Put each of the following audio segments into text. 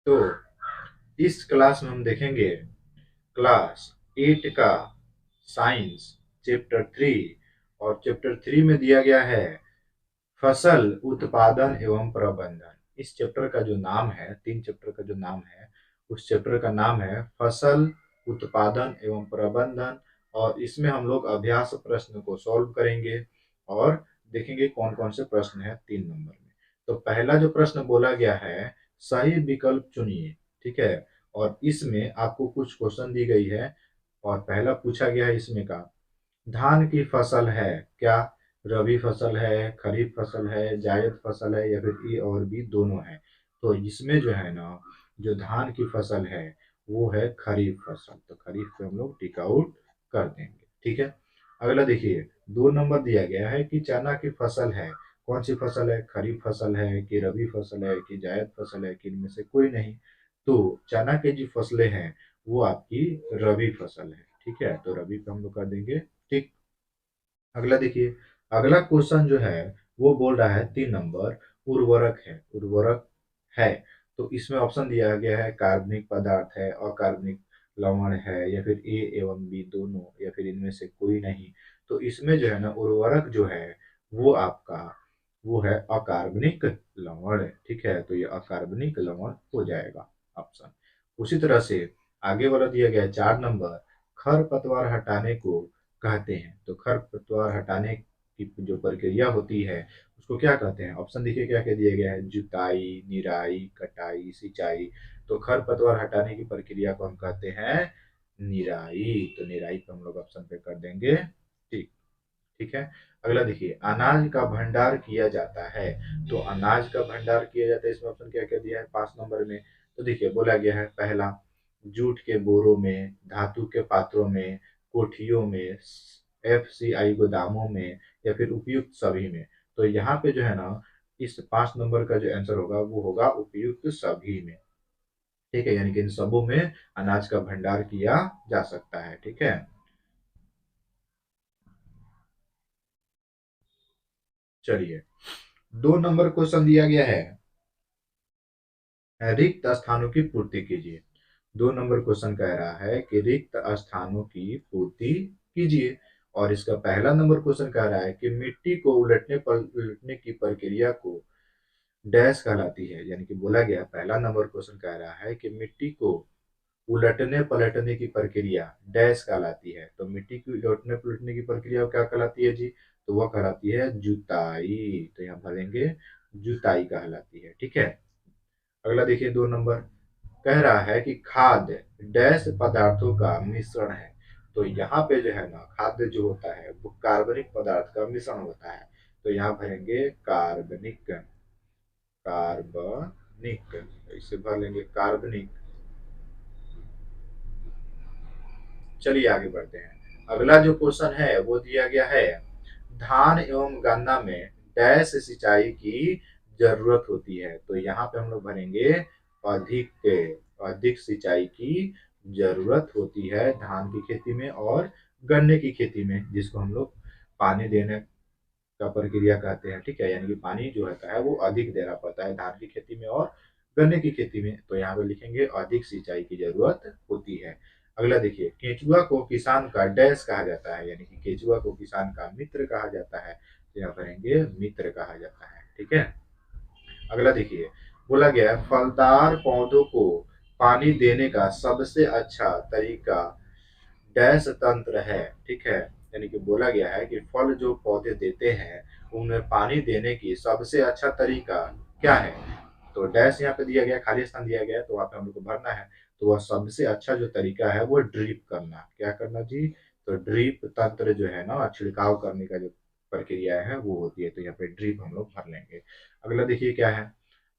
तो इस क्लास में हम देखेंगे क्लास 8 का साइंस चैप्टर 3। और चैप्टर 3 में दिया गया है फसल उत्पादन एवं प्रबंधन। इस चैप्टर का जो नाम है, 3 चैप्टर का जो नाम है, उस चैप्टर का नाम है फसल उत्पादन एवं प्रबंधन। और इसमें हम लोग अभ्यास प्रश्न को सॉल्व करेंगे और देखेंगे कौन कौन से प्रश्न है 3 नंबर में। तो पहला जो प्रश्न बोला गया है, सही विकल्प चुनिए। ठीक है, और इसमें आपको कुछ क्वेश्चन दी गई है। और पहला पूछा गया है इसमें का, धान की फसल है क्या? रबी फसल है, खरीफ फसल है, जायद फसल है, या फिर ए और बी दोनों है? तो इसमें जो है ना, जो धान की फसल है वो है खरीफ फसल। तो खरीफ पे हम लोग टिक आउट कर देंगे। ठीक है, अगला देखिए, 2 नंबर दिया गया है कि चना की फसल है। कौन सी फसल है? खरीफ फसल है कि रबी फसल है कि जायद फसल है कि इनमें से कोई नहीं? तो चना की जो फसलें हैं वो आपकी रबी फसल है। ठीक है, तो रबी पे हम लोग कर देंगे टिक। अगला देखिए, अगला क्वेश्चन जो है वो बोल रहा है 3 नंबर, उर्वरक है। उर्वरक है, तो इसमें ऑप्शन दिया गया है कार्बनिक पदार्थ है, अकार्बनिक लवण है, या फिर ए एवं बी दोनों, या फिर इनमें से कोई नहीं। तो इसमें जो है ना, उर्वरक जो है वो आपका वो है अकार्बनिक लवण। ठीक है, तो ये अकार्बनिक लवण हो जाएगा ऑप्शन। उसी तरह से आगे वाला दिया गया है 4 नंबर, खरपतवार हटाने को कहते हैं। तो खरपतवार हटाने की जो प्रक्रिया होती है उसको क्या कहते हैं? ऑप्शन देखिए क्या क्या दिया गया है, जुताई, निराई, कटाई, सिंचाई। तो खरपतवार हटाने की प्रक्रिया को हम कहते हैं निराई। तो निराई पे हम लोग ऑप्शन पे कर देंगे ठीक। ठीक है, अगला देखिए, अनाज का भंडार किया जाता है। तो अनाज का भंडार किया जाता है, इसमें ऑप्शन क्या क्या दिया है 5 नंबर में? तो देखिए बोला गया है, पहला जूट के बोरों में, धातु के पात्रों में, कोठियों में, एफसीआई गोदामों में, या फिर उपयुक्त सभी में। तो यहाँ पे जो है ना, इस 5 नंबर का जो आंसर होगा वो होगा उपयुक्त सभी में। ठीक है, यानी कि इन सबों में अनाज का भंडार किया जा सकता है। ठीक है, चलिए, 2 नंबर क्वेश्चन दिया गया है, रिक्त स्थानों की पूर्ति कीजिए। 2 नंबर क्वेश्चन कह रहा है कि रिक्त स्थानों की पूर्ति कीजिए। और इसका पहला नंबर क्वेश्चन कह रहा है कि मिट्टी को उलटने की प्रक्रिया को डैश कहलाती है। यानी कि बोला गया, पहला नंबर क्वेश्चन कह रहा है कि मिट्टी को उलटने पलटने की प्रक्रिया डैश कहलाती है। तो मिट्टी की उलटने पलटने की प्रक्रिया क्या कहलाती है जी? तो वह कहलाती है जुताई। तो यहाँ भरेंगे जुताई कहलाती है। ठीक है, अगला देखिए 2 नंबर, कह रहा है कि खाद्य डैश पदार्थों का मिश्रण है। तो यहाँ पे जो है ना, खाद्य जो होता है वो कार्बनिक पदार्थ का मिश्रण होता है। तो यहाँ भरेंगे कार्बनिक। कार्बनिक, इसे भर लेंगे कार्बनिक। चलिए आगे बढ़ते हैं। अगला जो क्वेश्चन है वो दिया गया है, धान एवं गन्ना में डैश सिंचाई की जरूरत होती है। तो यहाँ पे हम लोग भरेंगे अधिक। अधिक सिंचाई की जरूरत होती है धान की खेती में और गन्ने की खेती में, जिसको हम लोग पानी देने का प्रक्रिया कहते हैं। ठीक है, यानी कि पानी जो होता है वो अधिक देना पड़ता है धान की खेती में और गन्ने की खेती में। तो यहाँ पे लिखेंगे अधिक सिंचाई की जरूरत होती है। अगला देखिए, केंचुआ को किसान का डैश कहा जाता है। यानी कि केंचुआ को किसान का मित्र कहा जाता है। तो यहाँ करेंगे मित्र कहा जाता है। ठीक है, अगला देखिए, बोला गया है, फलदार पौधों को पानी देने का सबसे अच्छा तरीका डैश तंत्र है। ठीक है, यानी कि बोला गया है कि फल जो पौधे देते हैं उनमें पानी देने की सबसे अच्छा तरीका क्या है? तो डैश यहाँ पे दिया गया, खाली स्थान दिया गया है, तो वहां पे हम लोग को भरना है। तो वह सबसे अच्छा जो तरीका है वो ड्रिप करना। क्या करना जी? तो ड्रिप तंत्र जो है ना, छिड़काव करने का जो प्रक्रिया है वो होती है। तो यहाँ पे ड्रिप हम लोग भर लेंगे। अगला देखिए क्या है,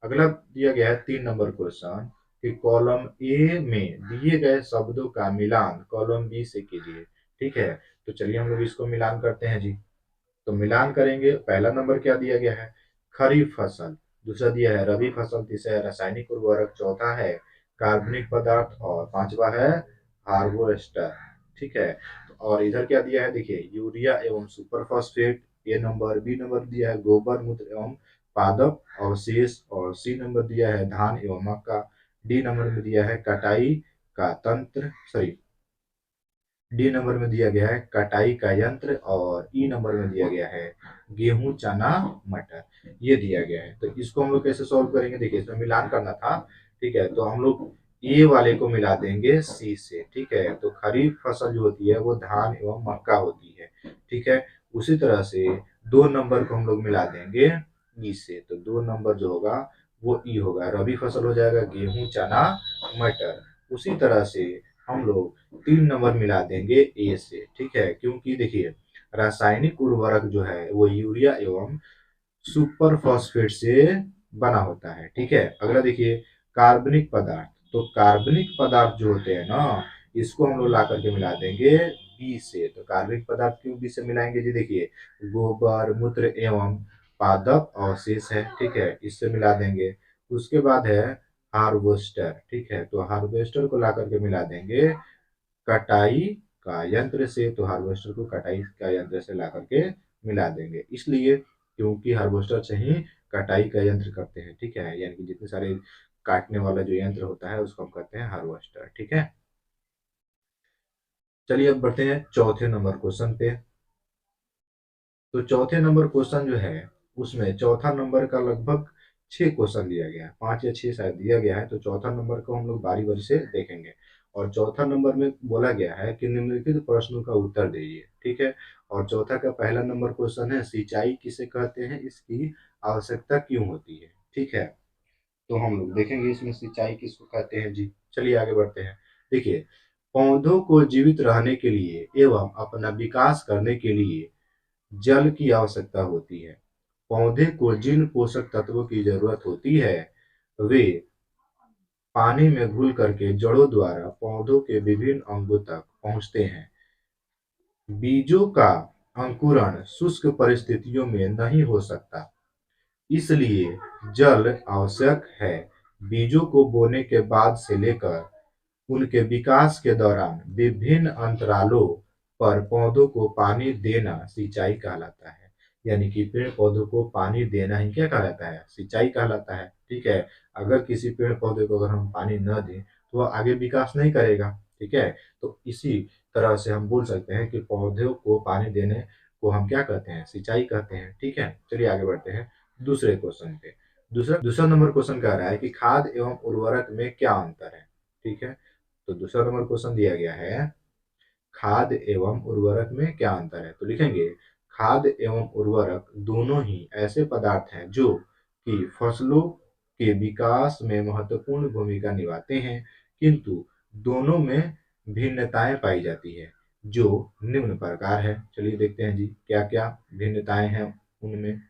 अगला दिया गया है 3 नंबर क्वेश्चन कि कॉलम ए में दिए गए शब्दों का मिलान कॉलम बी से कीजिए। ठीक है, तो चलिए हम लोग इसको मिलान करते हैं जी। तो मिलान करेंगे, पहला नंबर क्या दिया गया है? खरीफ फसल। दूसरा दिया है रबी फसल। तीसरा है रासायनिक उर्वरक। चौथा है कार्बनिक पदार्थ। और पांचवा है हार्वेस्टर। ठीक है, और इधर क्या दिया है देखिए, यूरिया एवं सुपर फॉस्फेट। ए नंबर। बी नंबर दिया है गोबर मूत्र एवं पादप अवशेष। और सी नंबर दिया है धान एवं मक्का। डी नंबर में दिया है कटाई का तंत्र, सॉरी, डी नंबर में दिया गया है कटाई का यंत्र, और ई नंबर में दिया गया है गेहूं चना मटर, ये दिया गया है। तो इसको हम लोग कैसे सॉल्व करेंगे, देखिए इसमें मिलान करना था, ठीक है, तो हम लोग ए वाले को मिला देंगे सी से, ठीक है, तो खरीफ फसल जो होती है वो धान एवं मक्का होती है, ठीक है। उसी तरह से 2 नंबर को हम लोग मिला देंगे ई से, तो 2 नंबर जो होगा वो ई होगा, रबी फसल हो जाएगा गेहूं चना मटर। उसी तरह से हम लोग 3 नंबर मिला देंगे ए से, ठीक है, क्योंकि देखिए रासायनिक उर्वरक जो है वो यूरिया एवं सुपर फॉस्फेट से बना होता है, ठीक है। अगला देखिए कार्बनिक पदार्थ, तो कार्बनिक पदार्थ जो होते हैं ना, इसको हम लोग ला करके मिला देंगे बी से। तो कार्बनिक पदार्थ क्यों बी से मिलाएंगे जी, देखिए गोबर मूत्र एवं पादप अवशेष है, ठीक है, इससे मिला देंगे। उसके बाद है हार्वेस्टर, ठीक है, तो हार्वेस्टर को ला करके मिला देंगे कटाई का यंत्र से, तो हार्वेस्टर को कटाई का यंत्र से ला करके मिला देंगे, इसलिए क्योंकि हार्वेस्टर से ही कटाई का यंत्र करते हैं, ठीक है, यानी कि जितने सारे काटने वाला जो यंत्र होता है उसको हम कहते हैं हार्वेस्टर, ठीक है। चलिए अब बढ़ते हैं चौथे नंबर क्वेश्चन पे। तो चौथे नंबर क्वेश्चन जो है उसमें चौथा नंबर का लगभग 6 क्वेश्चन दिया गया है, 5 या 6 शायद दिया गया है, तो चौथा नंबर को हम लोग बारी बारी से देखेंगे। और चौथा नंबर में बोला गया है कि निम्नलिखित प्रश्नों का उत्तर दीजिए, ठीक है। और चौथा का पहला नंबर क्वेश्चन है सिंचाई किसे कहते हैं, इसकी आवश्यकता क्यों होती है, ठीक है। तो हम लोग देखेंगे इसमें सिंचाई किसको कहते हैं जी। चलिए आगे बढ़ते हैं। देखिए पौधों को जीवित रहने के लिए एवं अपना विकास करने के लिए जल की आवश्यकता होती है। पौधे को जिन पोषक तत्वों की जरूरत होती है वे पानी में घुल करके जड़ों द्वारा पौधों के विभिन्न अंगों तक पहुंचते हैं। बीजों का अंकुरण शुष्क परिस्थितियों में नहीं हो सकता, इसलिए जल आवश्यक है। बीजों को बोने के बाद से लेकर उनके विकास के दौरान विभिन्न अंतरालों पर पौधों को पानी देना सिंचाई कहलाता है। यानी कि पेड़ पौधों को पानी देना ही क्या कहलाता है, सिंचाई कहलाता है, ठीक है। अगर किसी पेड़ पौधे को अगर हम पानी न दें तो वह आगे विकास नहीं करेगा, ठीक है। तो इसी तरह से हम बोल सकते हैं कि पौधों को पानी देने को हम क्या कहते हैं, सिंचाई कहते हैं, ठीक है। चलिए आगे बढ़ते हैं दूसरे क्वेश्चन पे। दूसरा दूसरा नंबर क्वेश्चन कह रहा है कि खाद एवं उर्वरक में क्या अंतर है, ठीक है। तो दूसरा नंबर क्वेश्चन दिया गया है खाद एवं उर्वरक में क्या अंतर है, तो लिखेंगे खाद एवं उर्वरक दोनों ही ऐसे पदार्थ हैं जो कि फसलों के विकास में महत्वपूर्ण भूमिका निभाते हैं, किंतु दोनों में भिन्नताएं पाई जाती है जो निम्न प्रकार है। चलिए देखते हैं जी क्या क्या भिन्नताएं हैं उनमें।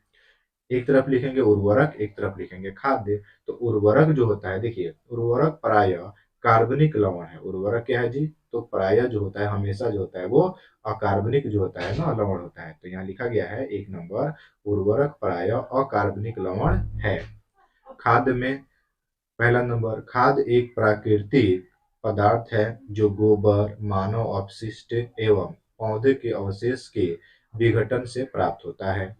एक तरफ लिखेंगे उर्वरक, एक तरफ लिखेंगे खाद्य। तो उर्वरक जो होता है, देखिए उर्वरक प्राय कार्बनिक लवण है। उर्वरक क्या है जी, तो प्राय जो होता है हमेशा जो होता है वो अकार्बनिक जो होता है ना लवण होता है। तो यहाँ लिखा गया है 1 नंबर उर्वरक प्राय अकार्बनिक लवण है। खाद्य में पहला नंबर खाद एक प्राकृतिक पदार्थ है जो गोबर मानव अपशिष्ट एवं पौधे के अवशेष के विघटन से प्राप्त होता है।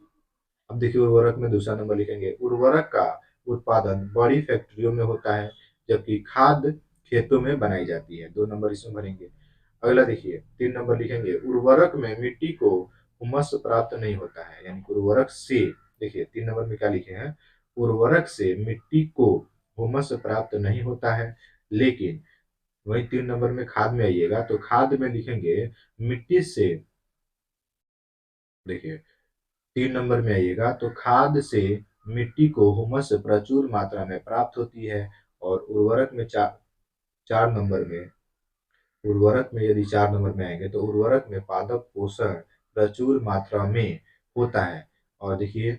अब देखिए उर्वरक में दूसरा नंबर लिखेंगे उर्वरक का उत्पादन बड़ी फैक्ट्रियों में होता है जबकि खाद खेतों में बनाई जाती है। 2 नंबर इसमें भरेंगे। अगला देखिए 3 नंबर लिखेंगे उर्वरक में मिट्टी को हुमस प्राप्त नहीं होता है, यानी कि उर्वरक से, देखिए 3 नंबर में क्या लिखे हैं, उर्वरक से मिट्टी को हुमस प्राप्त नहीं होता है। लेकिन वही 3 नंबर में खाद में आइएगा तो खाद में लिखेंगे मिट्टी से, देखिए 3 नंबर में आइएगा तो खाद से मिट्टी को हुमस प्रचुर मात्रा में प्राप्त होती है। और उर्वरक में 4 नंबर में, उर्वरक में यदि 4 नंबर में आएंगे तो उर्वरक में पादप पोषण प्रचुर मात्रा में होता है। और देखिए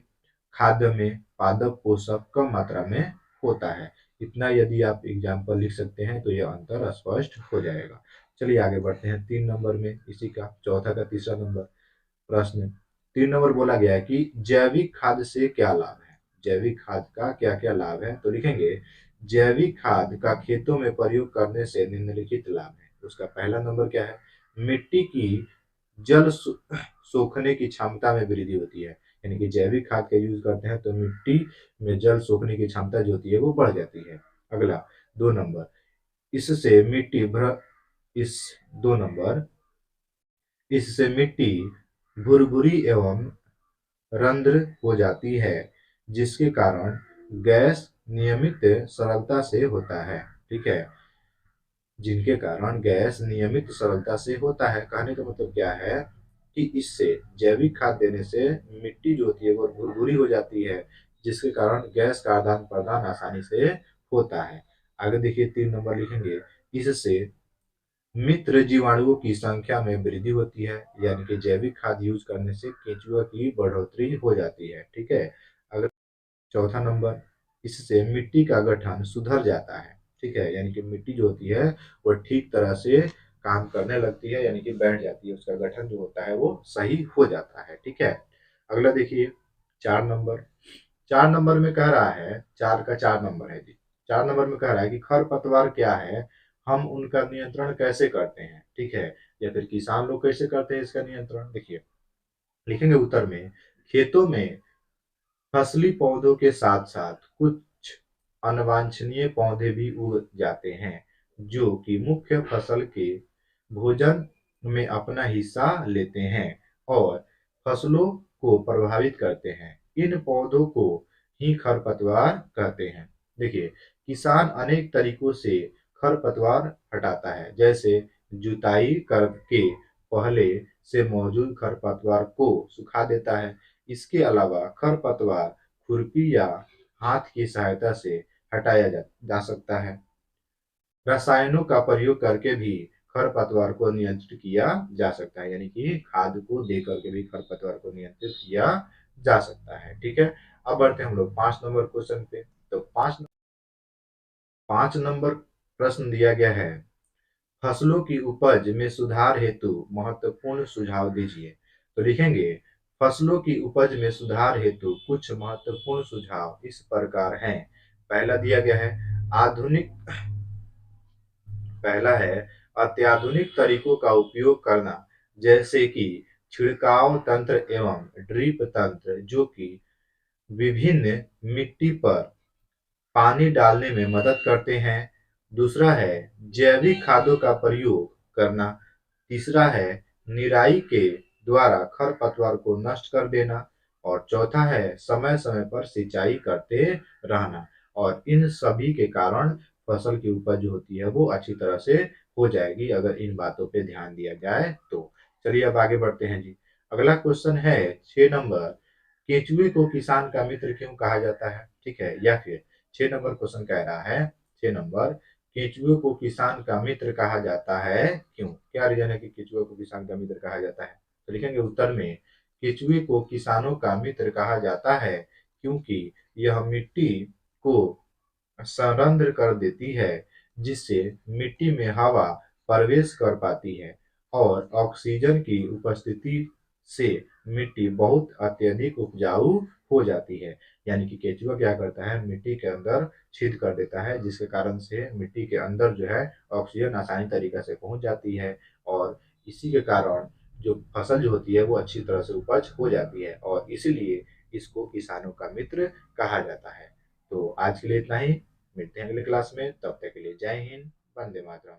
खाद्य में पादप पोषक कम मात्रा में होता है। इतना यदि आप एग्जाम्पल लिख सकते हैं तो यह अंतर स्पष्ट हो जाएगा। चलिए आगे बढ़ते हैं 3 नंबर में, इसी का चौथा का तीसरा नंबर प्रश्न। 3 नंबर बोला गया है कि जैविक खाद से क्या लाभ है, जैविक खाद का क्या क्या लाभ है, तो लिखेंगे जैविक खाद का खेतों में प्रयोग करने से निम्नलिखित लाभ है। उसका पहला नंबर क्या है, मिट्टी की जल सोखने की क्षमता में वृद्धि होती है। यानी कि जैविक खाद का यूज करते हैं तो मिट्टी में जल सोखने की क्षमता जो होती है वो बढ़ जाती है। अगला 2 नंबर, इससे मिट्टी भ्र इस 2 नंबर, इससे मिट्टी भुरभुरी एवं रंध्र हो जाती है, जिसके कारण गैस नियमित सरलता से होता है। ठीक है, जिनके कारण गैस नियमित सरलता से होता है। कहने का मतलब क्या है कि इससे जैविक खाद देने से मिट्टी जो होती है वो भुरभुरी हो जाती है, जिसके कारण गैस का आदान प्रदान आसानी से होता है। आगे देखिए 3 नंबर लिखेंगे, इससे मित्र जीवाणुओं की संख्या में वृद्धि होती है, यानी कि जैविक खाद यूज करने से केंचुआ की बढ़ोतरी हो जाती है। ठीक है, अगर 4 नंबर, इससे मिट्टी का गठन सुधर जाता है। ठीक है, यानी कि मिट्टी जो होती है वो ठीक तरह से काम करने लगती है, यानी कि बैठ जाती है, उसका गठन जो होता है वो सही हो जाता है। ठीक है, अगला देखिए 4 नंबर। 4 नंबर में कह रहा है, 4 का 4 नंबर है जी। 4 नंबर में कह रहा है कि खरपतवार क्या है, हम उनका नियंत्रण कैसे करते हैं। ठीक है, या फिर किसान लोग कैसे करते हैं इसका नियंत्रण। देखिए लिखेंगे उत्तर में, खेतों में फसली पौधों के साथ साथ कुछ अनवांछनीय पौधे भी उग जाते हैं, जो कि मुख्य फसल के भोजन में अपना हिस्सा लेते हैं और फसलों को प्रभावित करते हैं। इन पौधों को ही खरपतवार कहते हैं। देखिए किसान अनेक तरीकों से खरपतवार हटाता है, जैसे जुताई करके पहले से मौजूद खरपतवार को सुखा देता है। इसके अलावा खरपतवार खुरपी या हाथ की सहायता से हटाया जा सकता है। रसायनों का प्रयोग करके भी खरपतवार को नियंत्रित किया जा सकता है, यानी कि खाद को दे करके भी खरपतवार को नियंत्रित किया जा सकता है। ठीक है, अब बढ़ते हैं हम लोग 5 नंबर क्वेश्चन पे। तो 5 नंबर प्रश्न दिया गया है, फसलों की उपज में सुधार हेतु महत्वपूर्ण सुझाव दीजिए। तो लिखेंगे, फसलों की उपज में सुधार हेतु कुछ महत्वपूर्ण सुझाव इस प्रकार हैं। पहला दिया गया है, आधुनिक पहला है अत्याधुनिक तरीकों का उपयोग करना, जैसे कि छिड़काव तंत्र एवं ड्रिप तंत्र, जो कि विभिन्न मिट्टी पर पानी डालने में मदद करते हैं। दूसरा है जैविक खादों का प्रयोग करना। तीसरा है निराई के द्वारा खरपतवार को नष्ट कर देना। और चौथा है समय समय पर सिंचाई करते रहना। और इन सभी के कारण फसल की उपज जो होती है वो अच्छी तरह से हो जाएगी, अगर इन बातों पे ध्यान दिया जाए तो। चलिए अब आगे बढ़ते हैं जी। अगला क्वेश्चन है 6 नंबर, केंचुए को किसान का मित्र क्यों कहा जाता है। ठीक है, या फिर 6 नंबर क्वेश्चन कह रहा है, 6 नंबर, केंचुए को किसान का मित्र कहा जाता है क्यों। क्या रीजन है कि केंचुए को किसान का मित्र कहा जाता है। तो लिखेंगे उत्तर में, केंचुए को किसानों का मित्र कहा जाता है क्योंकि यह मिट्टी को संरंध्र कर देती है, जिससे मिट्टी में हवा प्रवेश कर पाती है और ऑक्सीजन की उपस्थिति से मिट्टी बहुत अत्यधिक उपजाऊ हो जाती है। यानी कि केंचुआ क्या करता है, मिट्टी के अंदर छेद कर देता है, जिसके कारण से मिट्टी के अंदर जो है ऑक्सीजन आसानी तरीके से पहुंच जाती है और इसी के कारण जो फसल जो होती है वो अच्छी तरह से उपज हो जाती है और इसीलिए इसको किसानों का मित्र कहा जाता है। तो आज के लिए इतना ही, मिलते हैं अगले क्लास में, तब तक के लिए जय हिंद, वंदे मातरम।